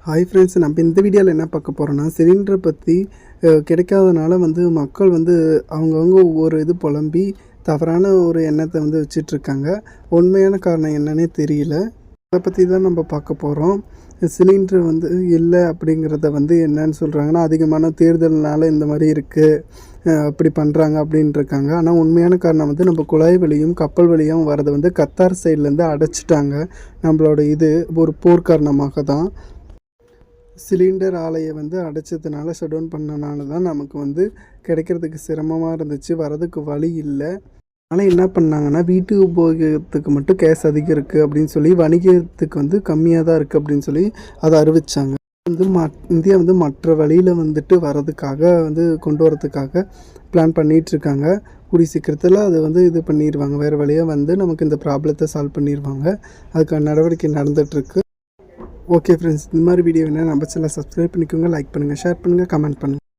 Hi friends, நம்ம இந்த வீடியோவில் என்ன பார்க்க போகிறோன்னா, சிலிண்டரை பற்றி கிடைக்காதனால மக்கள் அவங்கவுங்க ஒவ்வொரு இது புலம்பி தவறான ஒரு எண்ணத்தை வச்சிட்ருக்காங்க. உண்மையான காரணம் என்னன்னே தெரியல. அதை பற்றி தான் நம்ம பார்க்க போகிறோம். சிலிண்டர் இல்லை அப்படிங்கிறத என்னன்னு சொல்கிறாங்கன்னா, அதிகமான தேர்தல்னால இந்த மாதிரி இருக்குது, அப்படி பண்ணுறாங்க அப்படின்ட்டுருக்காங்க. ஆனால் உண்மையான காரணம் நம்ம குழாய் வழியும் கப்பல் வழியும் வரதை கத்தார் சைட்லேருந்து அடைச்சிட்டாங்க. நம்மளோட இது ஒரு போர் காரணமாக தான். சிலிண்டர் ஆலையை அடைச்சதுனால, ஷட் டவுன் பண்ணனால தான் நமக்கு கிடைக்கிறதுக்கு சிரமமாக இருந்துச்சு. வரதுக்கு வழி இல்லை. ஆனால் என்ன பண்ணாங்கன்னா, வீட்டு உபயோகத்துக்கு மட்டும் கேஸ் அதிகம் இருக்குது அப்படின்னு சொல்லி, வணிகத்துக்கு கம்மியாக தான் இருக்குது அப்படின்னு சொல்லி அதை அறிவித்தாங்க. இந்தியா மற்ற வழியில் வரதுக்காக கொண்டு வரதுக்காக பிளான் பண்ணிகிட்ருக்காங்க. கூடிய சீக்கிரத்தில் அது இது பண்ணிடுவாங்க. வேறு வழியாக நமக்கு இந்த ப்ராப்ளத்தை சால்வ் பண்ணிடுவாங்க. அதுக்கான நடவடிக்கை நடந்துகிட்ருக்கு. ஓகே ஃப்ரெண்ட்ஸ், இந்த மாதிரி வீடியோ வேணால் நம்ம சேனலை சப்ஸ்கிரைப் பண்ணிக்கோங்க, லைக் பண்ணுங்கள், ஷேர் பண்ணுங்கள், கமெண்ட் பண்ணுங்கள்.